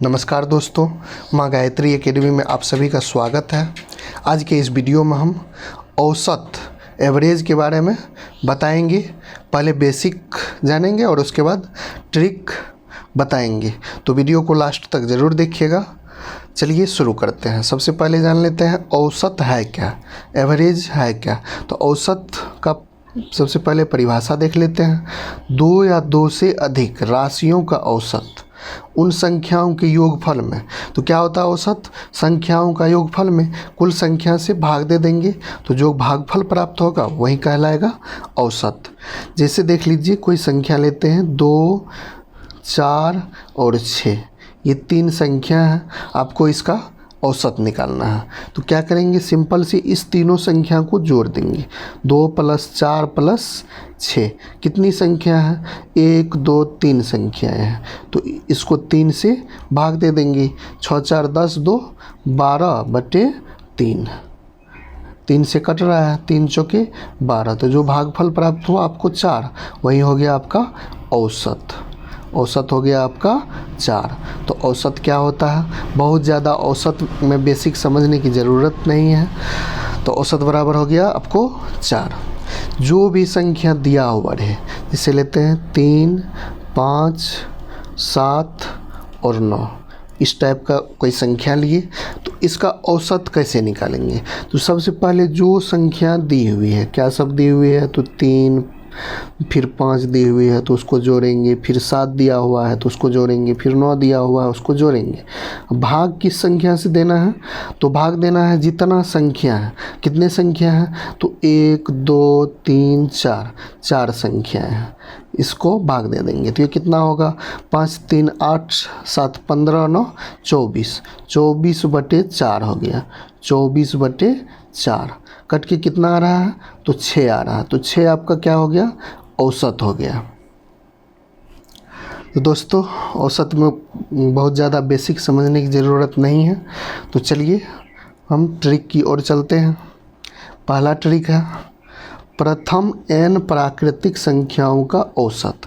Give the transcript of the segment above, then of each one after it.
नमस्कार दोस्तों, माँ गायत्री एकेडमी में आप सभी का स्वागत है। आज के इस वीडियो में हम औसत एवरेज के बारे में बताएंगे। पहले बेसिक जानेंगे और उसके बाद ट्रिक बताएंगे, तो वीडियो को लास्ट तक ज़रूर देखिएगा। चलिए शुरू करते हैं। सबसे पहले जान लेते हैं औसत है क्या, एवरेज है क्या। तो औसत का सबसे पहले परिभाषा देख लेते हैं। दो या दो से अधिक राशियों का औसत उन संख्याओं के योगफल में। तो क्या होता है औसत? संख्याओं का योगफल में कुल संख्या से भाग दे देंगे, तो जो भागफल प्राप्त होगा वही कहलाएगा औसत। जैसे देख लीजिए, कोई संख्या लेते हैं 2, 4 और 6, ये तीन संख्या हैं। आपको इसका औसत निकालना है, तो क्या करेंगे? सिंपल सी इस तीनों संख्या को जोड़ देंगे। 2 + 4 + 6 कितनी संख्या है? 1, 2, 3 संख्याएँ हैं, तो इसको 3 से भाग दे देंगे। 6, 4, 10, 2, 12/3। 3 से कट रहा है, 3 चौके 12, तो जो भागफल प्राप्त हुआ आपको 4, वही हो गया आपका औसत। औसत हो गया आपका 4। तो औसत क्या होता है? बहुत ज़्यादा औसत में बेसिक समझने की ज़रूरत नहीं है। तो औसत बराबर हो गया आपको 4। जो भी संख्या दिया हुआ है, जैसे लेते हैं 3, 5, 7 और 9, इस टाइप का कोई संख्या लिए, तो इसका औसत कैसे निकालेंगे? तो सबसे पहले जो संख्या दी हुई है, क्या सब दी हुई है? तो 3, फिर 5 दी हुई है तो उसको जोड़ेंगे, फिर 7 दिया हुआ है तो उसको जोड़ेंगे, फिर 9 दिया हुआ है उसको जोड़ेंगे। भाग किस संख्या से देना है? तो भाग देना है जितना संख्या है। कितने संख्या है? तो 1, 2, 3, 4, 4 संख्याएँ हैं, इसको भाग दे देंगे। तो ये कितना होगा? 5, 3, 8, 7, 15, 9, 24, 24/4 हो गया। 24/4 कट के कितना आ रहा है? तो 6 आ रहा है। तो 6 आपका क्या हो गया? औसत हो गया। तो दोस्तों, औसत में बहुत ज़्यादा बेसिक समझने की ज़रूरत नहीं है। तो चलिए हम ट्रिक की ओर चलते हैं। पहला ट्रिक है प्रथम n प्राकृतिक संख्याओं का औसत।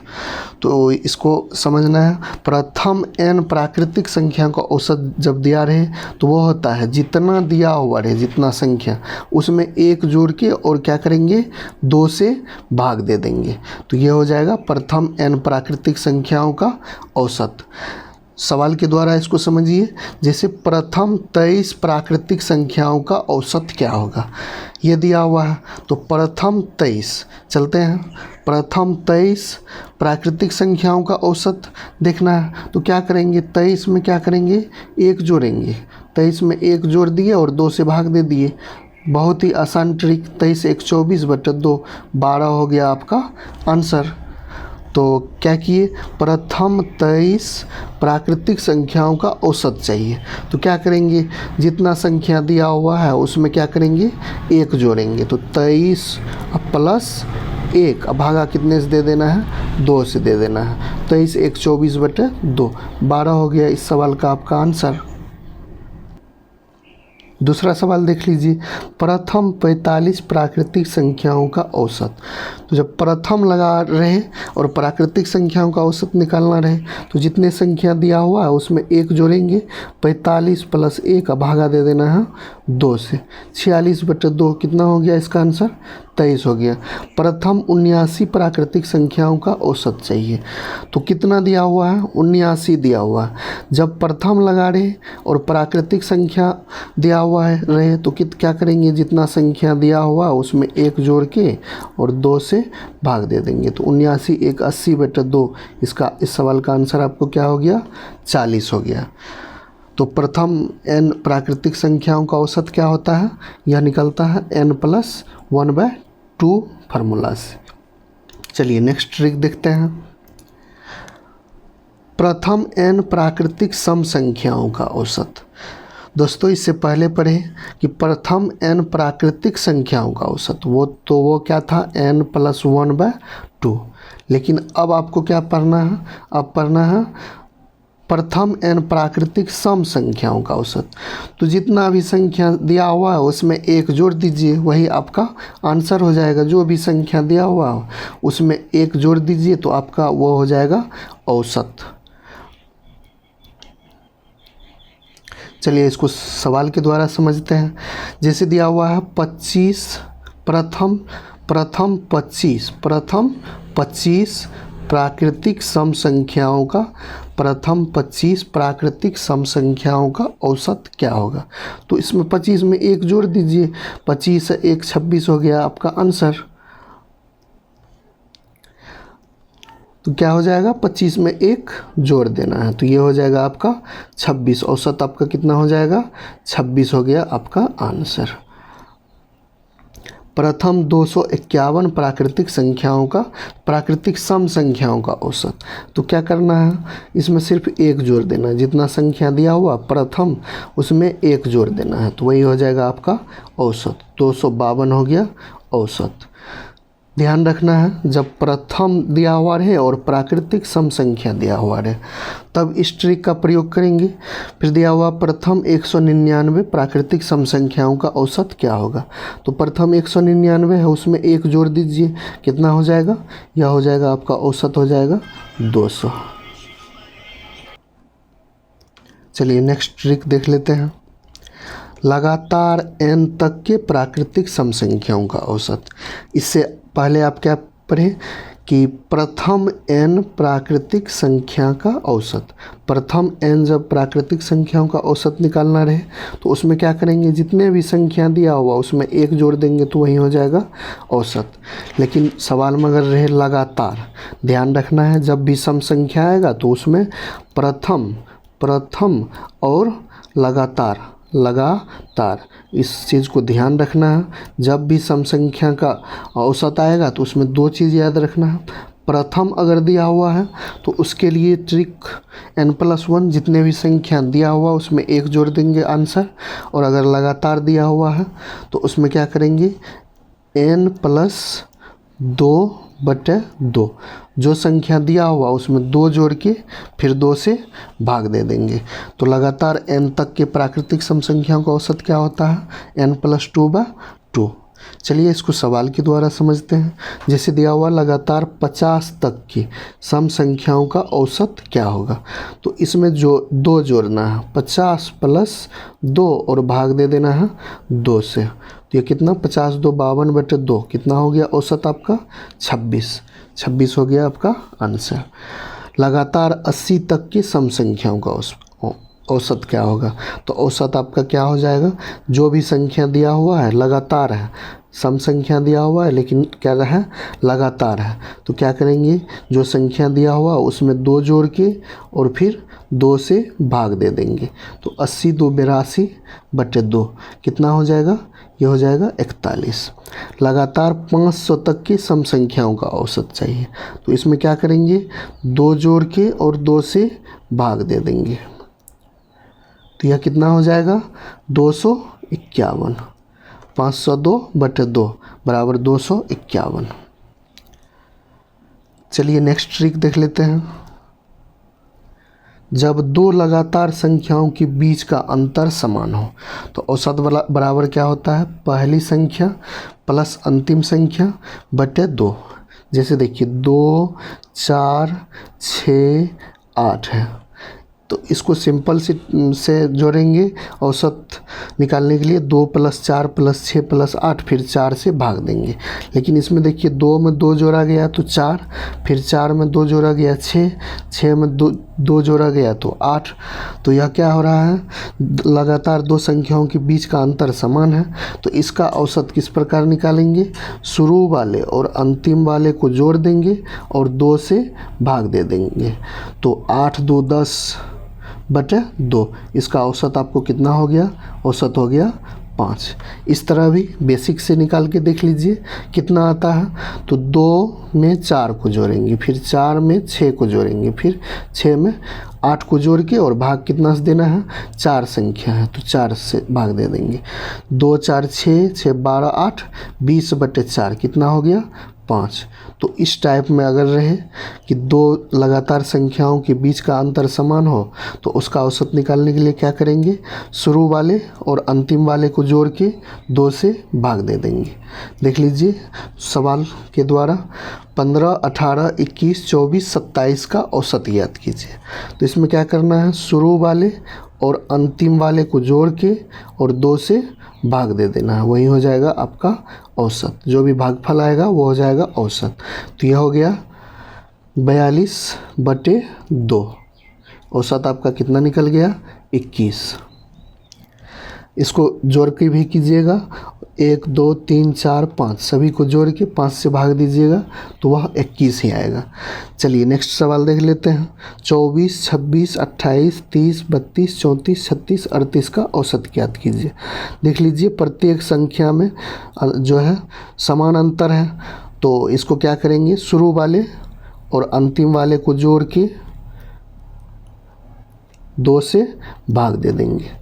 तो इसको समझना है। प्रथम n प्राकृतिक संख्या का औसत जब दिया रहे तो वो होता है जितना दिया हुआ रहे, जितना संख्या, उसमें 1 जोड़ के और क्या करेंगे? 2 से भाग दे देंगे, तो ये हो जाएगा प्रथम n प्राकृतिक संख्याओं का औसत। सवाल के द्वारा इसको समझिए। जैसे प्रथम 23 प्राकृतिक संख्याओं का औसत क्या होगा, ये दिया हुआ है। तो प्रथम 23 चलते हैं। प्रथम 23 प्राकृतिक संख्याओं का औसत देखना है, तो क्या करेंगे? 23 में क्या करेंगे? 1 जोड़ेंगे। 23 में 1 जोड़ दिए और 2 से भाग दे दिए। बहुत ही आसान ट्रिक। 23 × 1 = 24/2, 12 हो गया आपका आंसर। तो क्या किए? प्रथम 23 प्राकृतिक संख्याओं का औसत चाहिए, तो क्या करेंगे? जितना संख्या दिया हुआ है उसमें क्या करेंगे? 1 जोड़ेंगे। तो 23 + 1, अब भागा कितने से दे देना है? 2 से दे देना है। 23 × 1 = 24/2, 12 हो गया इस सवाल का आपका आंसर। दूसरा सवाल देख लीजिए। प्रथम 45 प्राकृतिक संख्याओं का औसत। तो जब प्रथम लगा रहे और प्राकृतिक संख्याओं का औसत निकालना रहे, तो जितने संख्या दिया हुआ है उसमें 1 जोड़ेंगे। 45 + 1 भागा दे देना है 2 से। 46/2 कितना हो गया इसका आंसर? 23 हो गया। प्रथम 79 प्राकृतिक संख्याओं का औसत चाहिए, तो कितना दिया हुआ है? 79 दिया हुआ है। जब प्रथम लगा रहे और प्राकृतिक संख्या दिया हुआ है रहे, तो क्या करेंगे? जितना संख्या दिया हुआ उसमें 1 जोड़ के और 2 से भाग दे देंगे। तो 79 × 1 = 80/2, इसका इस सवाल का आंसर आपको क्या हो गया? 40 हो गया। तो प्रथम n प्राकृतिक संख्याओं का औसत क्या होता है? यह निकलता है n + 1/2 फार्मूला से। चलिए नेक्स्ट ट्रिक देखते हैं। प्रथम n प्राकृतिक सम संख्याओं का औसत। दोस्तों, इससे पहले पढ़े कि प्रथम n प्राकृतिक संख्याओं का औसत, वो क्या था? n + 1/2। लेकिन अब आपको क्या पढ़ना है? अब पढ़ना है प्रथम n प्राकृतिक सम संख्याओं का औसत। तो जितना भी संख्या दिया हुआ है उसमें 1 जोड़ दीजिए, वही आपका आंसर हो जाएगा। जो भी संख्या दिया हुआ है उसमें 1 जोड़ दीजिए, तो आपका वो हो जाएगा औसत। चलिए इसको सवाल के द्वारा समझते हैं। जैसे दिया हुआ है 25 प्रथम 25 प्राकृतिक सम संख्याओं का प्रथम 25 प्राकृतिक सम संख्याओं का औसत क्या होगा। तो इसमें 25 में एक जोड़ दीजिए, 25 से 1 26 हो गया आपका आंसर। तो क्या हो जाएगा, 25 में 1 जोड़ देना है, तो ये हो जाएगा आपका 26। औसत आपका कितना हो जाएगा, 26 हो गया आपका आंसर। प्रथम 251 प्राकृतिक संख्याओं का प्राकृतिक सम संख्याओं का औसत। तो क्या करना है, इसमें सिर्फ 1 जोड़ देना है, जितना संख्या दिया हुआ प्रथम उसमें 1 जोड़ देना है, तो वही हो जाएगा आपका औसत। 252 हो गया औसत। ध्यान रखना है, जब प्रथम दिया हुआ रहे और प्राकृतिक सम संख्या दिया हुआ रहे तब इस ट्रिक का प्रयोग करेंगे। फिर दिया हुआ प्रथम 199 प्राकृतिक सम संख्याओं का औसत क्या होगा। तो प्रथम 199 है, उसमें 1 जोड़ दीजिए, कितना हो जाएगा, यह हो जाएगा आपका औसत हो जाएगा 200। चलिए नेक्स्ट ट्रिक देख लेते हैं। लगातार n तक के प्राकृतिक सम संख्याओं का औसत। इससे पहले आप क्या पढ़ें कि प्रथम n प्राकृतिक संख्या का औसत। प्रथम n जब प्राकृतिक संख्याओं का औसत निकालना रहे तो उसमें क्या करेंगे, जितने भी संख्या दिया हुआ उसमें 1 जोड़ देंगे तो वही हो जाएगा औसत। लेकिन सवाल में अगर रहे लगातार, ध्यान रखना है जब भी सम संख्या आएगा तो उसमें प्रथम और लगातार इस चीज़ को ध्यान रखना है। जब भी सम संख्या का औसत आएगा तो उसमें 2 चीज़ याद रखना है। प्रथम अगर दिया हुआ है तो उसके लिए ट्रिक n+1, जितने भी संख्या दिया हुआ उसमें 1 जोड़ देंगे आंसर। और अगर लगातार दिया हुआ है तो उसमें क्या करेंगे, n+2/2, जो संख्या दिया हुआ उसमें 2 जोड़ के फिर 2 से भाग दे देंगे। तो लगातार n तक के प्राकृतिक सम संख्याओं का औसत क्या होता है, n+2/2। चलिए इसको सवाल के द्वारा समझते हैं। जैसे दिया हुआ लगातार 50 तक की सम संख्याओं का औसत क्या होगा। तो इसमें जो 2 जोड़ना है, 50 + 2 और भाग दे देना है 2 से। तो ये कितना, 50 2 52/2, कितना हो गया औसत आपका 26 हो गया आपका आंसर। लगातार 80 तक की सम संख्याओं का औसत क्या होगा। तो औसत आपका क्या हो जाएगा, जो भी संख्या दिया हुआ है लगातार है, सम संख्या दिया हुआ है लेकिन क्या है, लगातार है, तो क्या करेंगे, जो संख्या दिया हुआ उसमें 2 जोड़ के और फिर 2 से भाग दे देंगे। तो 80 2 82/2, कितना हो जाएगा, ये हो जाएगा 41। लगातार 500 तक की सम संख्याओं का औसत चाहिए, तो इसमें क्या करेंगे, 2 जोड़ के और 2 से भाग दे देंगे। तो यह कितना हो जाएगा, 251। 502/2 बराबर 251। चलिए नेक्स्ट ट्रिक देख लेते हैं। जब 2 लगातार संख्याओं के बीच का अंतर समान हो तो औसत बराबर क्या होता है, पहली संख्या प्लस अंतिम संख्या बटे 2। जैसे देखिए 2 4 6 8 है, तो इसको सिंपल से जोड़ेंगे औसत निकालने के लिए। 2 + 4 + 6 + 8, फिर 4 से भाग देंगे। लेकिन इसमें देखिए 2 में 2 जोड़ा गया तो 4, फिर 4 में 2 जोड़ा गया 6, 6 में 2 जोड़ा गया तो 8। तो यह क्या हो रहा है, लगातार 2 संख्याओं के बीच का अंतर समान है। तो इसका औसत किस प्रकार निकालेंगे, शुरू वाले और अंतिम वाले को जोड़ देंगे और 2 से भाग दे देंगे। तो 8 2 10/2, इसका औसत आपको कितना हो गया, औसत हो गया 5। इस तरह भी बेसिक से निकाल के देख लीजिए कितना आता है। तो 2 में 4 को जोड़ेंगे, फिर 4 में 6 को जोड़ेंगे, फिर 6 में 8 को जोड़ के और भाग कितना से देना है, 4 संख्या है तो 4 से भाग दे देंगे। 2 4 6 6 12 8 20/4, कितना हो गया 5। तो इस टाइप में अगर रहे कि 2 लगातार संख्याओं के बीच का अंतर समान हो तो उसका औसत निकालने के लिए क्या करेंगे, शुरू वाले और अंतिम वाले को जोड़ के 2 से भाग दे देंगे। देख लीजिए सवाल के द्वारा 15 18 21 24 27 का औसत याद कीजिए। तो इसमें क्या करना है, शुरू वाले और अंतिम वाले को जोड़ के और 2 से भाग दे देना है, वही हो जाएगा आपका औसत। जो भी भागफल आएगा वो हो जाएगा औसत। तो यह हो गया 42/2। औसत आपका कितना निकल गया? 21। इसको जोड़ के भी कीजिएगा, 1 2 3 4 5 सभी को जोड़ के 5 से भाग दीजिएगा तो वह 21 ही आएगा। चलिए नेक्स्ट सवाल देख लेते हैं। 24, 26, 28, 30, 32, 34, 36, 38 का औसत ज्ञात कीजिए। देख लीजिए प्रत्येक संख्या में जो है समान अंतर है, तो इसको क्या करेंगे, शुरू वाले और अंतिम वाले को जोड़ के 2 से भाग दे देंगे।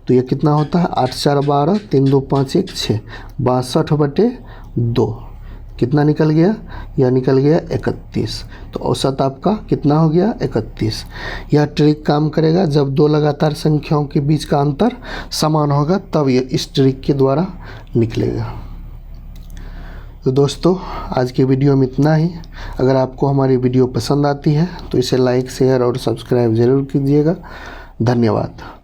तो ये कितना होता है? 8 4 12, 3 2 5 1 6, 62/2 कितना निकल गया? यह निकल गया 31। तो औसत आपका कितना हो गया? 31। यह ट्रिक काम करेगा जब 2 लगातार संख्याओं के बीच का अंतर समान होगा, तब ये इस ट्रिक के द्वारा निकलेगा। तो दोस्तों आज के वीडियो में इतना ही। अगर आपको हमारी वीडियो पसंद आती है तो इसे लाइक शेयर और सब्सक्राइब ज़रूर कीजिएगा। धन्यवाद।